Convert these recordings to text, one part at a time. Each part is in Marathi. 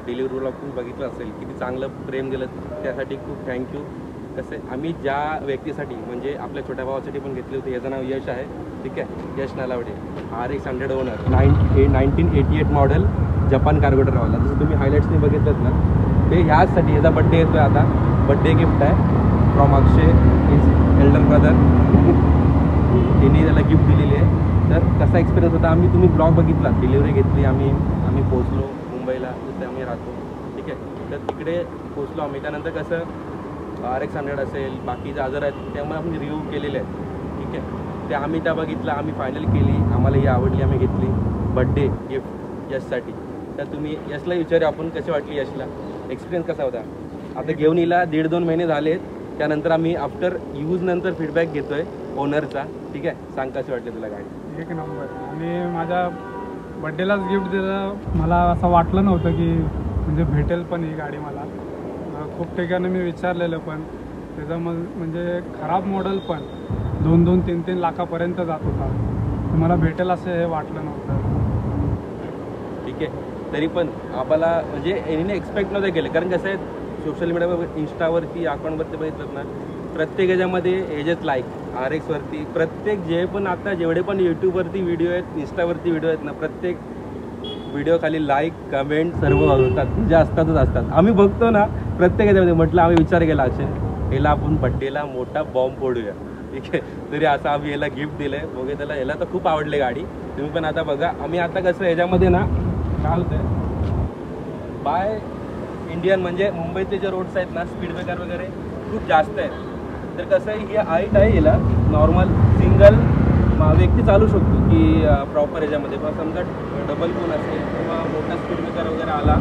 डिलिव्हरी ब्लॉग तुम्ही बघितलं असेल किती चांगलं प्रेम दिलं, त्यासाठी खूप थँक्यू. कसं आहे, आम्ही ज्या व्यक्तीसाठी म्हणजे आपल्या छोट्या भावासाठी पण घेतली होती, याचं नाव यश आहे, ठीक आहे, Yash Nalawade, RX 100 owner, 1988 model, Japan cargo traveller. जसं तुम्ही हायलाईट्सनी बघितलं ना, ते ह्याचसाठी याचा बड्डे येतो आहे आता. बड्डे गिफ्ट आहे from Akshay, is Elder brother. त्यांनी त्याला गिफ्ट दिलेली आहे. तर कसा एक्सपिरियन्स होता, तुम्ही ब्लॉग बघितला, डिलिव्हरी घेतली, आम्ही पोचलो मुंबईला, जिथे आम्ही राहतो, ठीक आहे. तर तिकडे पोचलो आम्ही. त्यानंतर कसं RX 100 असेल, बाकी जे आजार आहेत त्यामुळे आम्ही रिव्ह्यू केलेले आहेत, ठीक आहे. ते आम्ही त्या बघितलं, आम्ही फायनल केली, आम्हाला ही आवडली, आम्ही घेतली. बड्डे गिफ्ट यशसाठी. तर तुम्ही यशला विचारू आपण कशी वाटली यशला, एक्सपिरियन्स कसा होता. आता घेऊन येला 1.5-2 महिने झालेत. त्यानंतर आम्ही आफ्टर यूज नंतर फीडबॅक घेतोय ओनरचा, ठीक आहे. सांग कशी वाटली तुला गाडी. एक नंबर. आणि माझ्या बड्डेलाच गिफ्ट दिलं. मला असं वाटलं नव्हतं की म्हणजे भेटेल पण ही गाडी मला. खूप ठिकाणी मी विचारलेलं, पण त्याचं म्हणजे खराब मॉडेल पण 2-2, 3-3 लाखापर्यंत जात होता. मला भेटेल असं हे वाटलं नव्हतं, ठीक आहे. तरी पण आम्हाला म्हणजे यांनी एक्सपेक्ट नव्हतं केलं, कारण कसं आहे सोशल मीडियावर, इंस्टावरती, अकाउंटवरती बघितलं ना, प्रत्येक ह्याच्यामध्ये हेजेच लाईक RX-वरती, प्रत्येक जेवढे पण यूट्यूबवरती व्हिडिओ आहेत, इंस्टावरती व्हिडिओ आहेत ना, प्रत्येक व्हिडिओ खाली लाईक कमेंट सर्व होतात, जे असतात. आम्ही बघतो ना प्रत्येक ह्याच्यामध्ये. म्हटलं आम्ही विचार केला, अक्षय याला आपण बड्डेला मोठा बॉम्ब फोडूया, ठीक आहे. तरी असं आम्ही याला गिफ्ट दिलं आहे. बघा याला तर खूप आवडले गाडी. तुम्ही पण आता बघा. आम्ही आता कसं ह्याच्यामध्ये ना काय होतं आहे, बाय इंडियन म्हणजे मुंबईतले जे रोड्स आहेत ना, स्पीड ब्रेकर वगैरे खूप जास्त आहेत. तर कसं आहे, ही हाईट आहे, याला नॉर्मल सिंगल व्यक्ती चालू शकतो की प्रॉपर ह्याच्यामध्ये. पण समजा डबल कोण असेल किंवा मोठा स्पीड ब्रेकर वगैरे आला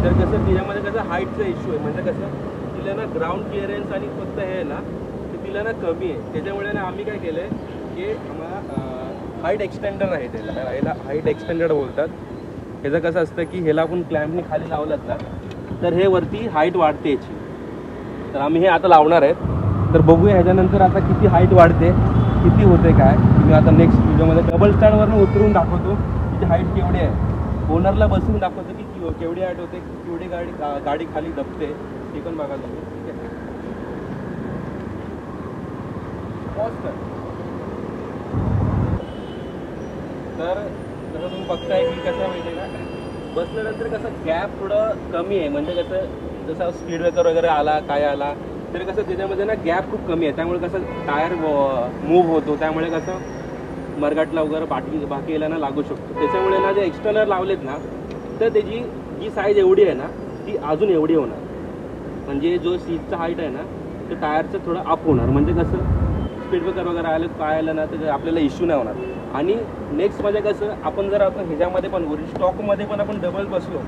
तर कसं तिच्यामध्ये कसं हाईटचा इश्यू आहे. म्हणजे कसं तिला ना ग्राउंड क्लिअरन्स आणि फक्त हे आहे ना, ते तिला ना कमी आहे. त्याच्यामुळे ना आम्ही काय केलं आहे की आम्हाला हाईट एक्सटेंडर आहे, याला हाईट एक्सटेंडर बोलतात. ह्याचं कसं असतं की ह्याला आपण क्लॅम्पने खाली लावलात ना, तर हे वरती हाईट वाढते याची. तर आम्ही हे आता लावणार आहेत. तर बघूया ह्याच्यानंतर आता किती हाईट वाढते, किती होते काय. मी आता नेक्स्ट व्हिडिओमध्ये डबल स्टँडवरनं उतरून दाखवतो तिची हाईट केवढी आहे. ओनरला बसून दाखवतो की केवढी हाईट होते, केवढी गाडी खाली दबते, ते पण बघा तुम्ही, ठीक आहे. तर जसं तुम्ही बघताय की कसं माहिती आहे का, बसल्यानंतर कसं गॅप थोडं कमी आहे. म्हणजे कसं जसं स्पीड ब्रेकर वगैरे आला काय आला तरी कसं त्याच्यामध्ये ना गॅप खूप कमी आहे. त्यामुळे कसं टायर मूव्ह होतो, त्यामुळे कसं मरगाटला वगैरे बाकी याला ना लागू शकतो. त्याच्यामुळे ना जे एक्सटर्नल लावलेत ना, तर त्याची जी साईज एवढी आहे ना, ती अजून एवढी होणार. म्हणजे जो सीटचा हाईट आहे ना, ते टायरचं थोडं अप होणार. म्हणजे कसं स्पीड ब्रेकर वगैरे आलं काय आलं ना, तर आपल्याला इश्यू नाही होणार. आणि नेक्स्ट म्हणजे कसं आपण जर आपण ह्याच्यामध्ये पण स्टॉकमध्ये पण आपण डबल बसलो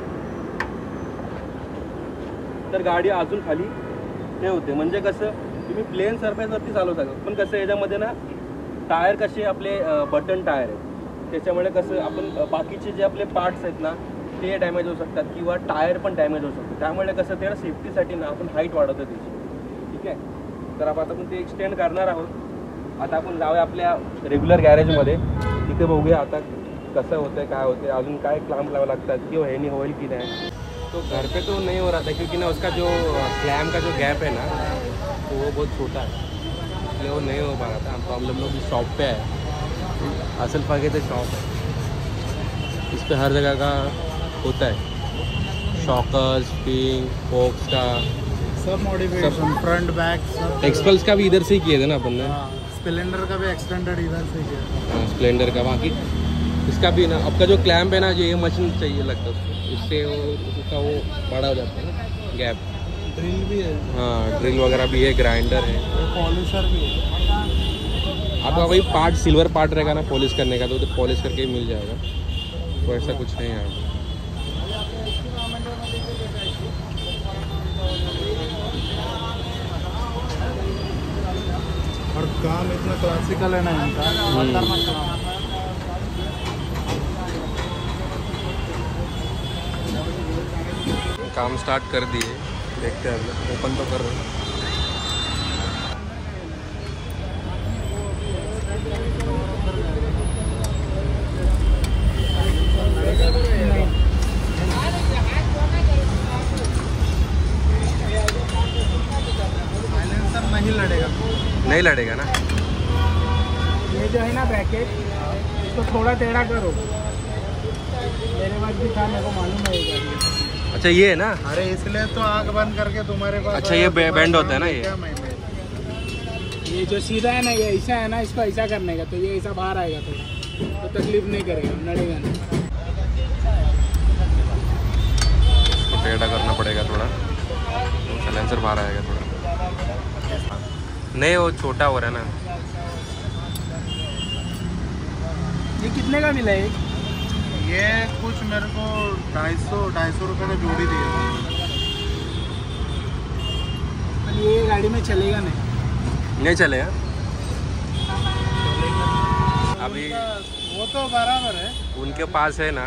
तर गाडी अजून खाली हे होते. म्हणजे कसं तुम्ही प्लेन सरफेसवरती चालवू शकता, पण कसं याच्यामध्ये ना टायर कसे आपले बटन टायर आहेत, त्याच्यामुळे कसं आपण बाकीचे जे आपले पार्ट्स आहेत ना ते डॅमेज होऊ शकतात किंवा टायर पण डॅमेज होऊ शकतो. त्यामुळे कसं त्याला सेफ्टीसाठी ना आपण हाईट वाढवतो त्याची, ठीक आहे. तर आता आपण ते एक्सटेंड करणार आहोत. आता आपण जाऊया आपल्या रेग्युलर गॅरेजमध्ये, तिथे बघूया आता कसं होतं आहे, काय होतं आहे, अजून काय क्लॅम्प लावावं लागतात किंवा ह्यानी होईल की नाही. तो घर पे तो नहीं हो रहा था क्योंकि ना उसका जो क्लैम का जो गैप है ना, तो वो बहुत छोटा है, इसलिए वो नहीं हो पा रहा था. तो हम लोग शॉप पे आए, असल पाके तो शॉप है, इस पर हर जगह का होता है, शॉकर्स, स्प्रिंग, फोक्स का सब मॉडिफिकेशन, फ्रंट बैक सब. एक्सपल्स का भी इधर से ही किए थे ना अपन ने. स्प्लेंडर का भी एक्सटेंडेड इधर से किया. हाँ, स्प्लेंडर का. बाकी इसका भी ना आपका जो क्लैम्प है ना, जो ये मशीन चाहिए लगता है उसको, उससे उसका वो बड़ा हो जाता है ना गैप. ड्रिल भी है. हाँ, ड्रिल वगैरह भी है, ग्राइंडर है, पॉलिशर भी है. आपका वही पार्ट सिल्वर पार्ट रहेगा ना पॉलिश करने का, तो पॉलिश करके ही मिल जाएगा. तो ऐसा कुछ नहीं है. और काम इतना क्लासिकल है ना इनका. काम स्टार्ट कर दिए, देखते हैं ओपन तो कर रहे हैं. नहीं लड़ेगा ना। ये जो है ना ब्रैकेट, इसको थोड़ा टेढ़ा करो। मेरे पास भी था, मेरे को मालूम है ये गाड़ी। अच्छा ये है ना। अरे इसलिए तो आँख बंद करके तुम्हारे पास। अच्छा ये बैंड होता है ना ये। ये जो सीधा है ना, ये ऐसा है ना, इसको ऐसा करने का, तो ये ऐसा बाहर आएगा थोड़ा, तो तकलीफ नहीं करेगा, लड़ेगा नहीं। इसको टेढ़ा करना पड़ेगा थोड़ा, साइलेंसर बाहर आएगा थोड़ा। नहीं वो छोटा हो रहा है ना। ये कितने का मिला है? ये कुछ मेरे को 250 रुपये का जोड़ी दिया। ये गाड़ी में चलेगा नहीं। नहीं चलेगा अभी। वो तो बराबर है, उनके पास है ना,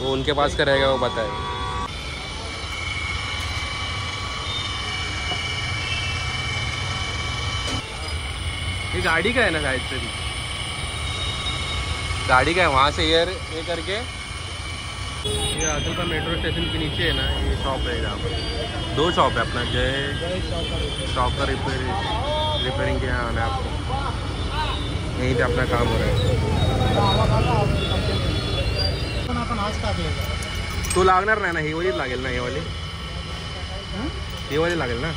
वो उनके पास का रहेगा, वो बताए। ये गाड़ी का है ना शायद से, गाड़ी का है। वहाँ से ये करके ये अतुल का मेट्रो स्टेशन के नीचे है ना, ये शॉप है। यहाँ पर 2 शॉप है अपना, जय शॉप का रिपेयरिंग के यहाँ आना है आपको। यहीं पे अपना काम हो रहा है। तो लागणार नाही ना, ही वाली लागेल ना, ही वाली लागेल ना।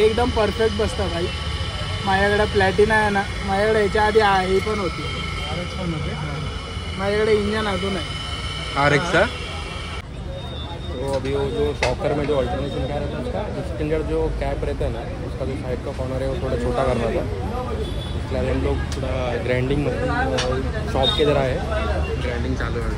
एकदम परफेक्ट बसता भाई। माझ्याकडे प्लॅटिना आहे ना, माझ्याकडे याच्या आधी हे पण होती, माझ्याकडे इंजन अजून आहे RX का। तो अभी वो जो शॉकर में जो अल्टरनेशन क्या रहता है उसका, इसके अंदर जो कैप रहता है ना, उसका जो साइड का कॉर्नर है वो थोड़ा छोटा करना था। इसलिए हम लोग थोड़ा ग्राइंडिंग शॉप के जरा है, ग्राइंडिंग चालू है।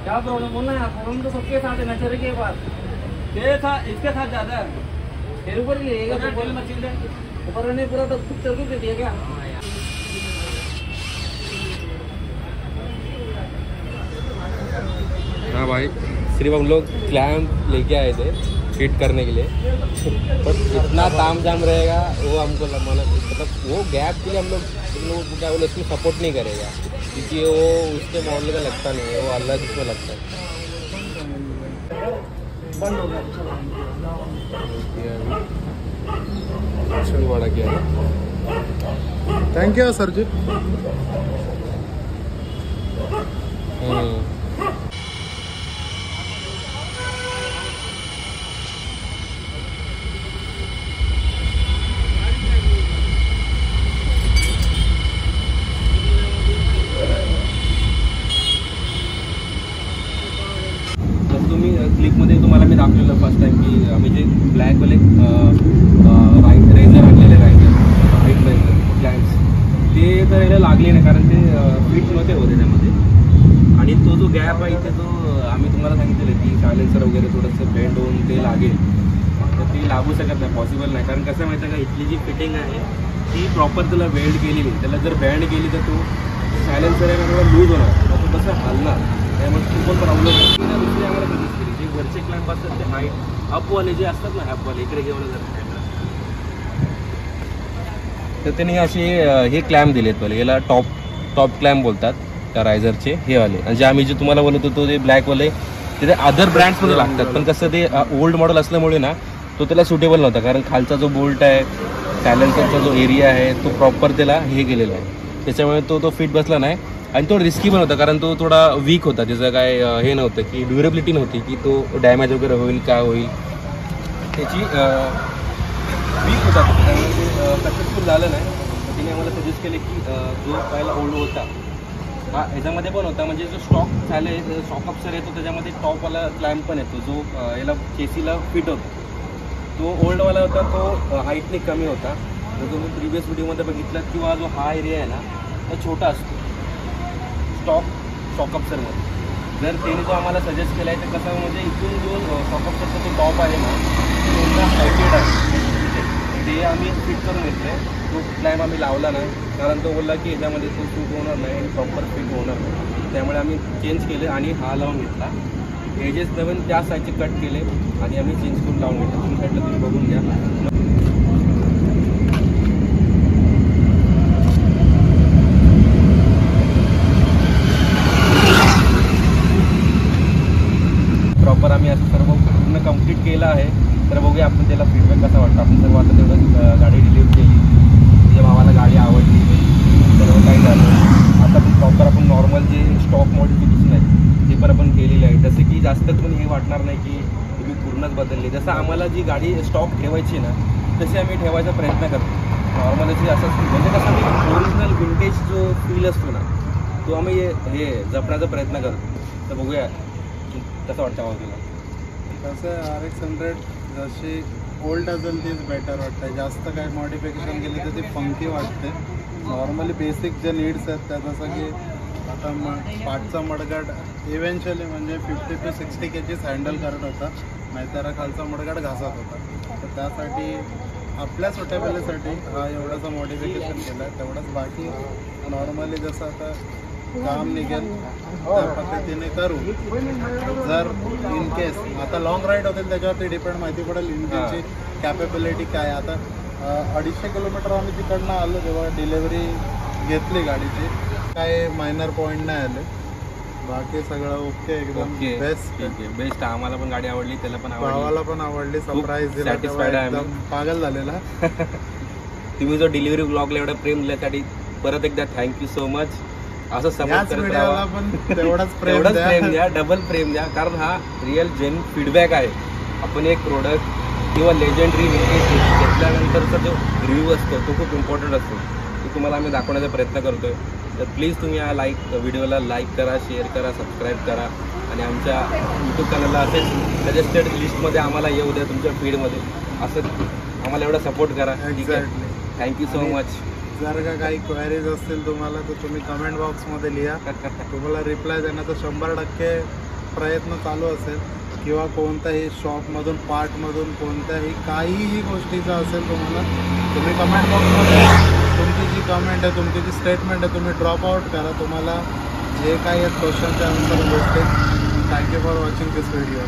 क्या प्रॉब्लम बोलना है? प्रॉब्लम तो सबके साथ है, नशे के पास ये था, इसके साथ ज़्यादा है। फिर ऊपर ही लेगा तो बोल मशीन है, ऊपर नहीं पूरा तो कुछ चल के दिया क्या? हाँ भाई, सिर्फ हम लोग क्लैम्प लेके आए थे फिट करने के लिए, पर इतना ताम जाम रहेगा वो हमको मतलब वो गैप के लिए हम लोग क्या बोले उसमें सपोर्ट नहीं करेगा, क्योंकि वो उसके मॉडल का लगता नहीं है, वो अलग इसमें लगता है। बंद हो गया। बड़ा क्या है। थैंक यू सर जी। तुम्ही क्लिपमध्ये तुम्हाला मी दाखवलेलं फर्स्ट टाइम की आम्ही जे ब्लॅकवाले रेझर आणलेले हाईट रेझर क्लॅम्प्स ते तर याला लागले नाही, कारण ते फिट नव्हते होते त्यामध्ये। आणि तो जो गॅप आहे इथे, जो आम्ही तुम्हाला सांगितलेलं की सायलेन्सर वगैरे थोडंसं बेंड होऊन ते लागेल, तर ती लागू शकत नाही, पॉसिबल नाही। कारण कसं माहिती आहे का, इथली जी फिटिंग आहे ती प्रॉपर त्याला वेल्ड केलेली, त्याला जर बँड केली तर तो सायलेन्सर आहे ना थोडा लूज होणार, तो कसं हलणार, त्यामुळे खूप पण प्रॉब्लेम होतो। दुसरी आम्हाला सजेस्ट केली, जे वरचे क्लॅम्प असतात ते हाईट अपवाले जे असतात ना, अपवाले इकडे घेऊन जर तर त्यांनी असे हे क्लॅम्प दिलेत पहिले, याला टॉप क्लॅम्प बोलतात त्या रायझरचे हे वाले। आणि जे आम्ही जे तुम्हाला बोलत होतो ते ब्लॅकवाले ते अदर ब्रँड्समध्ये लागतात, पण कसं ते ओल्ड मॉडेल असल्यामुळे ना तो त्याला सुटेबल नव्हता, कारण खालचा जो बोल्ट आहे, सायलेन्सरचा जो एरिया आहे तो प्रॉपर त्याला हे केलेला आहे, त्याच्यामुळे तो फिट बसला नाही। आणि तो रिस्की पण होता, कारण तो थोडा वीक होता, त्याचं काय हे नव्हतं की ड्युरेबिलिटी नव्हती की तो डॅमेज वगैरे होईल काय होईल, त्याची वीक होता, त्यामुळे ते सक्सेसफुल झालं नाही। तिने आम्हाला सजेस्ट केले की जो पहिला ओल्ड होता हा ह्याच्यामध्ये पण होता, म्हणजे जो स्टॉक झाले स्टॉक अप्सर येतो त्याच्यामध्ये टॉपवाला क्लॅम्प पण येतो, जो याला चेसीला फिट होतो। तो ओल्डवाला होता, तो हाईटने कमी होता, तर तुम्ही प्रिव्हियस व्हिडिओमध्ये बघितलात किंवा जो हा एरिया आहे ना तो छोटा असतो स्टॉक अप्सरमध्ये। जर त्याने जो आम्हाला सजेस्ट केला आहे तर कसं म्हणजे इथून जो स्टॉक अप्सरचा जो टॉप आहे ना तो हायटेड आहे, ते आम्ही फिट करून घेतले। तो क्लॅम्प आम्ही लावला नाही, कारण तो बोलला की ह्याच्यामध्ये तो सूट होणार नाही आणि प्रॉपर फिट होणार नाही, त्यामुळे आम्ही चेंज केले आणि हा लावून घेतला। एजेस नवीन त्या साईडचे कट केले आणि आम्ही चेंज करून लावून घेतला। तुम्ही साईडला तुम्ही बघून घ्या। प्रॉपर आम्ही असं सर्व पूर्ण कंप्लीट केलं आहे. तर बघूया आपण त्याला फीडबॅक कसा वाटतं. आपण सर्व आता तेवढं गाडी डिलिव्हर केली, तुझ्या भावाला गाडी आवडली, सर्व काही झालं. आता पण प्रॉपर आपण नॉर्मल जे स्टॉक मॉडिफिकेशन आहे ते पण आपण केलेले आहे. जसं की जास्त पण हे वाटणार नाही की तुम्ही पूर्णच बदलली. जसं आम्हाला जी गाडी स्टॉक ठेवायची ना तशी आम्ही ठेवायचा प्रयत्न करतो. नॉर्मल अशी असं म्हणजे कसं मी ओरिजिनल विंटेज जो फील असतो ना तो आम्ही हे जपण्याचा प्रयत्न करतो. तर बघूया कसं वाटतं मला तुला. कसं RX 100 जशी ओल्ड असेल तीच बेटर वाटते. जास्त काही मॉडिफिकेशन केली तर ती फंकी वाटते. नॉर्मली बेसिक जे नीड्स आहेत त्या जसं की आता पाठचा मडगाड इव्हेंच्युअली म्हणजे 50 to 60 kgs हँडल करत होता, नाहीतर खालचा मडगाड घासत होता. तर त्यासाठी आपल्या सुटेबलीसाठी हा एवढासा मॉडिफिकेशन केलं आहे. तेवढंच बाकी नॉर्मली जसं आता काम निघेल त्या पद्धतीने करू. जर इन केस आता लॉंग राईड होतील त्याच्यावरती डिपेंड माहिती पडेल इंजिनची कॅपेबिलिटी काय. आता 250 किलोमीटर आम्ही तिकडनं आलो तेव्हा डिलेवरी घेतली गाडीची, काय मायनर पॉईंट नाही आले. बाकी सगळं ओके एकदम बेस्ट. ठीक आहे, बेस्ट. आम्हाला पण गाडी आवडली, त्याला पण आवडली, भावाला पण आवडली. सरप्राईज दिला, satisfied आहे एकदम पागल झालेला. तुम्ही जो डिलिव्हरी ब्लॉगला एवढं प्रेम दिल्यासाठी परत एकदा थँक्यू सो मच. असं सपोर्ट याच करत व्हिडिओला राहा. पण तेवढाच तेवढंच प्रेम प्रेम द्या, डबल प्रेम द्या, कारण हा रिअल जेन्युइन फीडबॅक आहे. आपण एक प्रोडक्ट किंवा लेजेंडरी घेतल्यानंतरचा जो रिव्ह्यू असतो तो खूप इम्पॉर्टंट असतो. तो तुम्हाला आम्ही दाखवण्याचा प्रयत्न करतोय. तर प्लीज तुम्ही या व्हिडिओला लाईक करा, शेअर करा, सबस्क्राईब करा आणि आमच्या यूट्यूब चॅनलला असेच सजेस्टेड लिस्टमध्ये आम्हाला येऊ द्या तुमच्या फीडमध्ये. असं आम्हाला एवढा सपोर्ट करा. ठीक आहे, एक्झॅक्टली. Thank you so much. जर का काही क्वेरीज असतील तुम्हाला तर तुम्ही कमेंट बॉक्समध्ये लिहा. तुम्हाला रिप्लाय देण्याचा 100% प्रयत्न चालू असेल. किंवा कोणत्याही शॉपमधून पार्टमधून कोणत्याही काहीही गोष्टीचं असेल तुम्हाला तुम्ही कमेंट बॉक्समध्ये तुमची जी कमेंट आहे, तुमची जी स्टेटमेंट आहे तुम्ही ड्रॉप आउट करा. तुम्हाला जे काही आहेत क्वेश्चनचे आन्सर भेटतील. Thank you for watching this video.